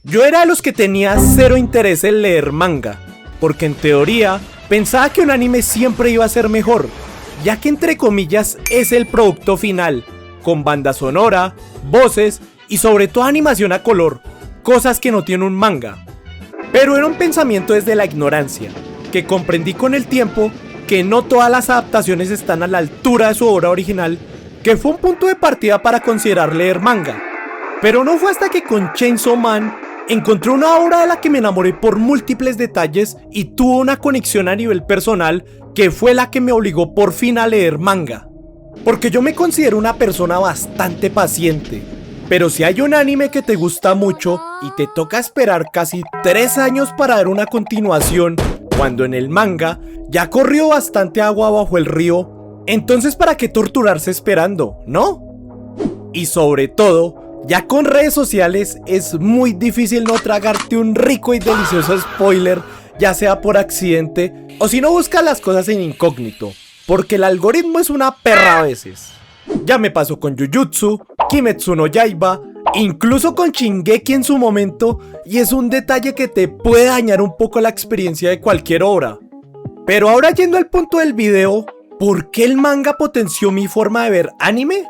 Yo era de los que tenía cero interés en leer manga, porque en teoría pensaba que un anime siempre iba a ser mejor, ya que entre comillas es el producto final, con banda sonora, voces y sobre todo animación a color, cosas que no tiene un manga. Pero era un pensamiento desde la ignorancia, que comprendí con el tiempo que no todas las adaptaciones están a la altura de su obra original, que fue un punto de partida para considerar leer manga. Pero no fue hasta que con Chainsaw Man encontré una obra de la que me enamoré por múltiples detalles y tuvo una conexión a nivel personal que fue la que me obligó por fin a leer manga. Porque yo me considero una persona bastante paciente, pero si hay un anime que te gusta mucho y te toca esperar casi 3 años para ver una continuación, cuando en el manga ya corrió bastante agua bajo el río, entonces ¿para qué torturarse esperando, no? Y sobre todo, ya con redes sociales es muy difícil no tragarte un rico y delicioso spoiler, ya sea por accidente o si no buscas las cosas en incógnito, porque el algoritmo es una perra a veces. Ya me pasó con Jujutsu, Kimetsu no Yaiba, incluso con Shingeki en su momento, y es un detalle que te puede dañar un poco la experiencia de cualquier obra. Pero ahora yendo al punto del video, ¿por qué el manga potenció mi forma de ver anime?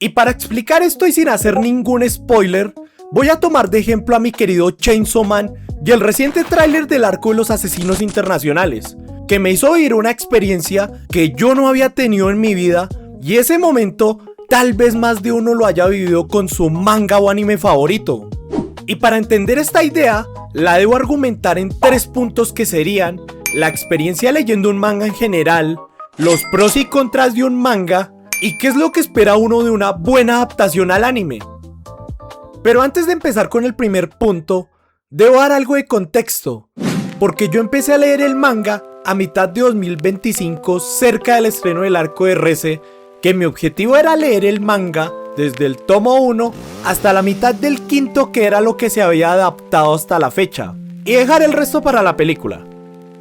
Y para explicar esto y sin hacer ningún spoiler, voy a tomar de ejemplo a mi querido Chainsaw Man y el reciente tráiler del arco de los asesinos internacionales, que me hizo vivir una experiencia que yo no había tenido en mi vida, y ese momento tal vez más de uno lo haya vivido con su manga o anime favorito. Y para entender esta idea, la debo argumentar en 3 puntos que serían la experiencia leyendo un manga en general, los pros y contras de un manga, y qué es lo que espera uno de una buena adaptación al anime. Pero antes de empezar con el primer punto, debo dar algo de contexto, porque yo empecé a leer el manga a mitad de 2025, cerca del estreno del arco de RC, que mi objetivo era leer el manga desde el tomo 1 hasta la mitad del quinto, que era lo que se había adaptado hasta la fecha, y dejar el resto para la película.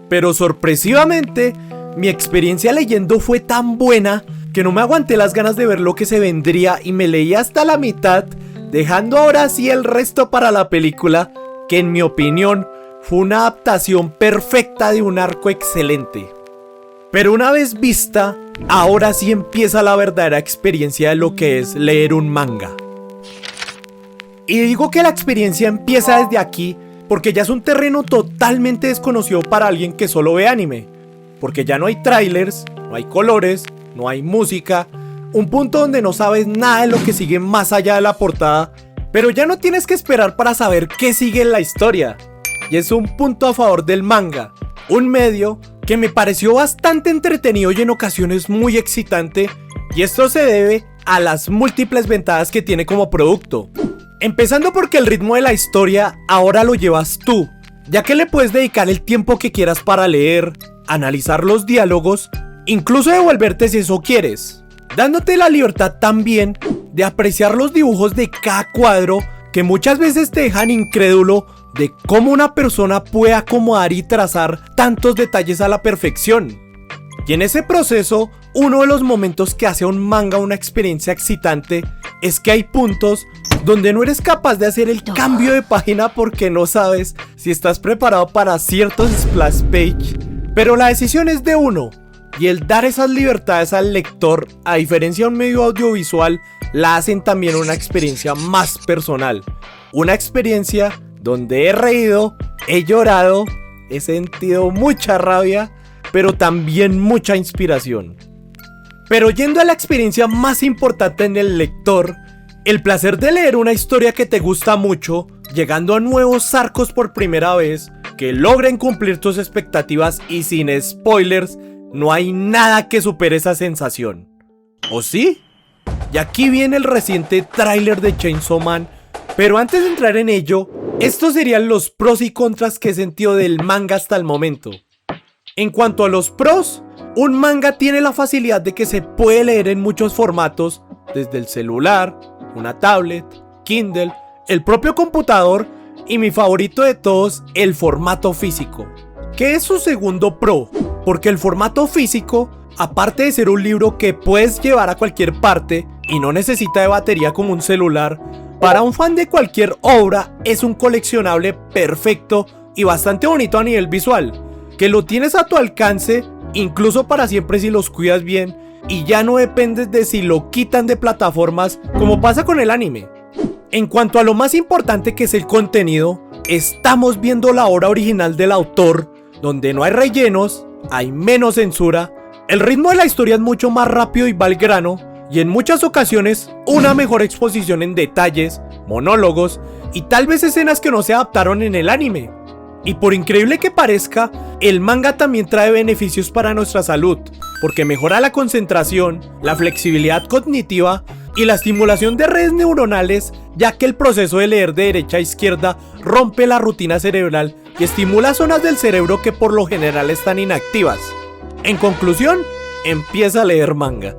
Pero sorpresivamente, mi experiencia leyendo fue tan buena que no me aguanté las ganas de ver lo que se vendría y me leí hasta la mitad, dejando ahora sí el resto para la película, que en mi opinión fue una adaptación perfecta de un arco excelente. Pero una vez vista, ahora sí empieza la verdadera experiencia de lo que es leer un manga. Y digo que la experiencia empieza desde aquí porque ya es un terreno totalmente desconocido para alguien que solo ve anime, porque ya no hay trailers, no hay colores, no hay música, un punto donde no sabes nada de lo que sigue más allá de la portada, pero ya no tienes que esperar para saber qué sigue en la historia. Y es un punto a favor del manga, un medio que me pareció bastante entretenido y en ocasiones muy excitante, y esto se debe a las múltiples ventajas que tiene como producto. Empezando porque el ritmo de la historia ahora lo llevas tú, ya que le puedes dedicar el tiempo que quieras para leer, analizar los diálogos, incluso devolverte si eso quieres, dándote la libertad también de apreciar los dibujos de cada cuadro, que muchas veces te dejan incrédulo de cómo una persona puede acomodar y trazar tantos detalles a la perfección. Y en ese proceso, uno de los momentos que hace a un manga una experiencia excitante es que hay puntos donde no eres capaz de hacer el cambio de página porque no sabes si estás preparado para ciertos splash page, pero la decisión es de uno, y el dar esas libertades al lector, a diferencia de un medio audiovisual, la hacen también una experiencia más personal, una experiencia donde he reído, he llorado, he sentido mucha rabia, pero también mucha inspiración. Pero yendo a la experiencia más importante en el lector, el placer de leer una historia que te gusta mucho, llegando a nuevos arcos por primera vez, que logren cumplir tus expectativas y sin spoilers, no hay nada que supere esa sensación. ¿O sí? Y aquí viene el reciente tráiler de Chainsaw Man, pero antes de entrar en ello, estos serían los pros y contras que he sentido del manga hasta el momento. En cuanto a los pros, un manga tiene la facilidad de que se puede leer en muchos formatos, desde el celular, una tablet, Kindle, el propio computador y mi favorito de todos, el formato físico, que es su segundo pro, porque el formato físico, aparte de ser un libro que puedes llevar a cualquier parte y no necesita de batería como un celular, Para un fan de cualquier obra es un coleccionable perfecto y bastante bonito a nivel visual, que lo tienes a tu alcance incluso para siempre si los cuidas bien y ya no dependes de si lo quitan de plataformas como pasa con el anime. En cuanto a lo más importante que es el contenido, estamos viendo la obra original del autor, donde no hay rellenos, hay menos censura, el ritmo de la historia es mucho más rápido y va al grano, y en muchas ocasiones una mejor exposición en detalles, monólogos y tal vez escenas que no se adaptaron en el anime. Y por increíble que parezca, el manga también trae beneficios para nuestra salud, porque mejora la concentración, la flexibilidad cognitiva y la estimulación de redes neuronales, ya que el proceso de leer de derecha a izquierda rompe la rutina cerebral y estimula zonas del cerebro que por lo general están inactivas. En conclusión, empieza a leer manga.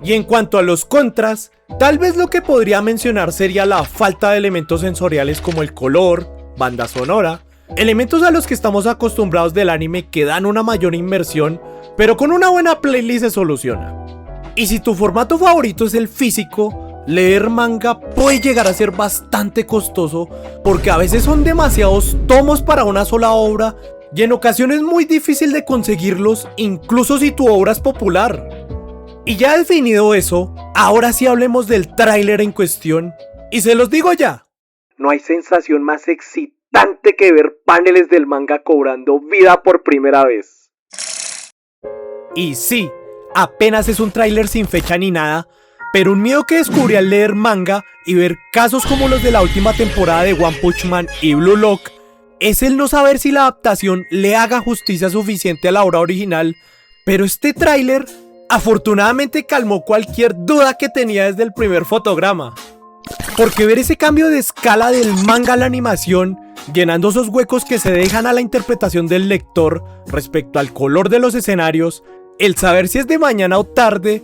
Y en cuanto a los contras, tal vez lo que podría mencionar sería la falta de elementos sensoriales como el color, banda sonora, elementos a los que estamos acostumbrados del anime que dan una mayor inmersión, pero con una buena playlist se soluciona. Y si tu formato favorito es el físico, leer manga puede llegar a ser bastante costoso porque a veces son demasiados tomos para una sola obra y en ocasiones muy difícil de conseguirlos incluso si tu obra es popular. Y ya definido eso, ahora sí hablemos del tráiler en cuestión y se los digo ya. No hay sensación más excitante que ver paneles del manga cobrando vida por primera vez. Y sí, apenas es un tráiler sin fecha ni nada, pero un miedo que descubrí al leer manga y ver casos como los de la última temporada de One Punch Man y Blue Lock es el no saber si la adaptación le haga justicia suficiente a la obra original, pero este tráiler afortunadamente calmó cualquier duda que tenía desde el primer fotograma. Porque ver ese cambio de escala del manga a la animación, llenando esos huecos que se dejan a la interpretación del lector respecto al color de los escenarios, el saber si es de mañana o tarde,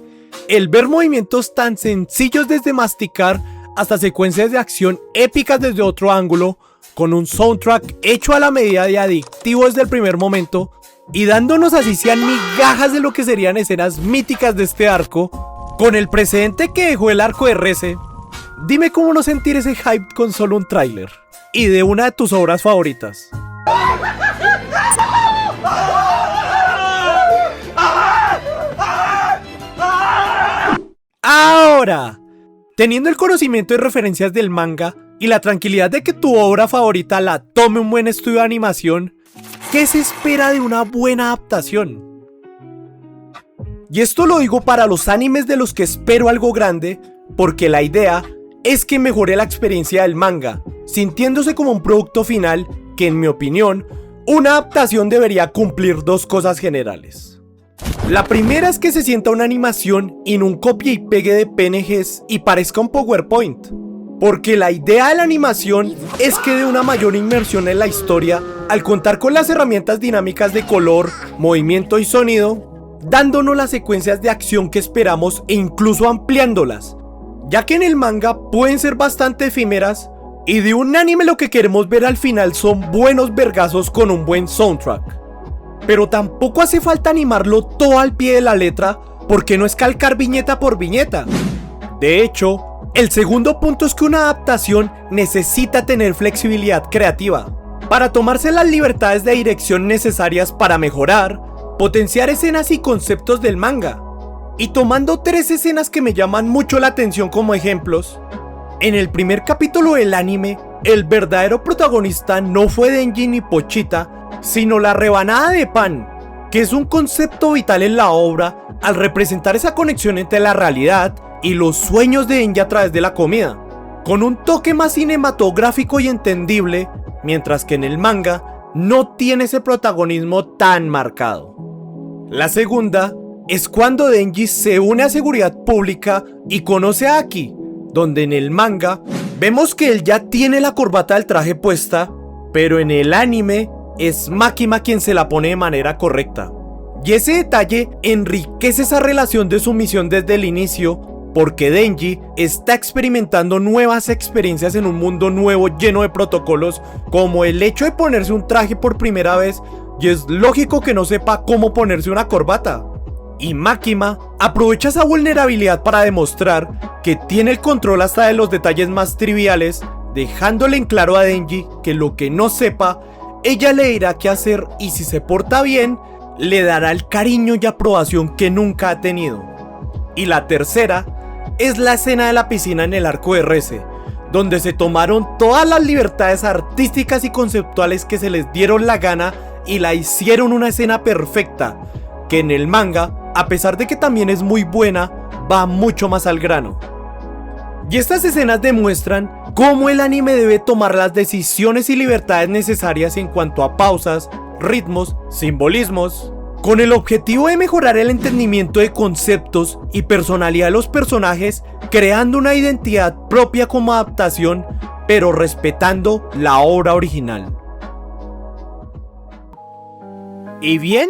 el ver movimientos tan sencillos desde masticar hasta secuencias de acción épicas desde otro ángulo, con un soundtrack hecho a la medida de adictivo desde el primer momento y dándonos así sean migajas de lo que serían escenas míticas de este arco, con el precedente que dejó el arco de RC. Dime cómo no sentir ese hype con solo un tráiler y de una de tus obras favoritas. Ahora, teniendo el conocimiento y referencias del manga y la tranquilidad de que tu obra favorita la tome un buen estudio de animación, ¿qué se espera de una buena adaptación? Y esto lo digo para los animes de los que espero algo grande, porque la idea es que mejore la experiencia del manga, sintiéndose como un producto final que, en mi opinión, una adaptación debería cumplir dos cosas generales. La primera es que se sienta una animación y no un copia y pegue de PNGs y parezca un PowerPoint, porque la idea de la animación es que dé una mayor inmersión en la historia al contar con las herramientas dinámicas de color, movimiento y sonido, dándonos las secuencias de acción que esperamos e incluso ampliándolas, ya que en el manga pueden ser bastante efímeras y de un anime lo que queremos ver al final son buenos vergazos con un buen soundtrack. Pero tampoco hace falta animarlo todo al pie de la letra porque no es calcar viñeta por viñeta. De hecho, el segundo punto es que una adaptación necesita tener flexibilidad creativa para tomarse las libertades de dirección necesarias para mejorar, potenciar escenas y conceptos del manga. Y tomando 3 escenas que me llaman mucho la atención como ejemplos, en el primer capítulo del anime, el verdadero protagonista no fue Denji ni Pochita, sino la rebanada de pan, que es un concepto vital en la obra al representar esa conexión entre la realidad y los sueños de Denji a través de la comida, con un toque más cinematográfico y entendible, mientras que en el manga no tiene ese protagonismo tan marcado. La segunda es cuando Denji se une a seguridad pública y conoce a Aki, donde en el manga vemos que él ya tiene la corbata del traje puesta, pero en el anime es Makima quien se la pone de manera correcta. Y ese detalle enriquece esa relación de sumisión desde el inicio, porque Denji está experimentando nuevas experiencias en un mundo nuevo lleno de protocolos, como el hecho de ponerse un traje por primera vez, y es lógico que no sepa cómo ponerse una corbata. Y Makima aprovecha esa vulnerabilidad para demostrar que tiene el control hasta de los detalles más triviales, dejándole en claro a Denji que lo que no sepa, ella le dirá qué hacer y si se porta bien, le dará el cariño y aprobación que nunca ha tenido. Y la tercera es la escena de la piscina en el arco de Reze, donde se tomaron todas las libertades artísticas y conceptuales que se les dieron la gana y la hicieron una escena perfecta, que en el manga, a pesar de que también es muy buena, va mucho más al grano. Y estas escenas demuestran cómo el anime debe tomar las decisiones y libertades necesarias en cuanto a pausas, ritmos, simbolismos, con el objetivo de mejorar el entendimiento de conceptos y personalidad de los personajes, creando una identidad propia como adaptación, pero respetando la obra original. Y bien,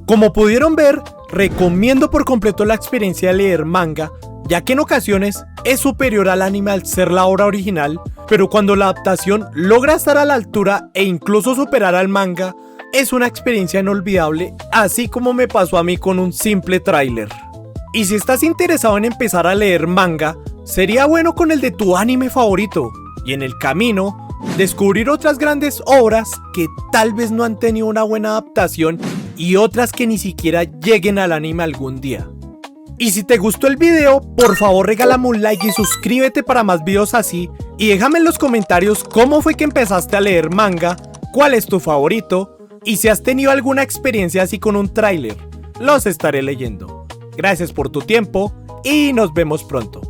como pudieron ver, recomiendo por completo la experiencia de leer manga, ya que en ocasiones es superior al anime al ser la obra original, pero cuando la adaptación logra estar a la altura e incluso superar al manga, es una experiencia inolvidable, así como me pasó a mí con un simple tráiler. Y si estás interesado en empezar a leer manga, sería bueno con el de tu anime favorito, y en el camino, descubrir otras grandes obras que tal vez no han tenido una buena adaptación y otras que ni siquiera lleguen al anime algún día. Y si te gustó el video, por favor regálame un like y suscríbete para más videos así, y déjame en los comentarios cómo fue que empezaste a leer manga, cuál es tu favorito, y si has tenido alguna experiencia así con un tráiler, los estaré leyendo. Gracias por tu tiempo y nos vemos pronto.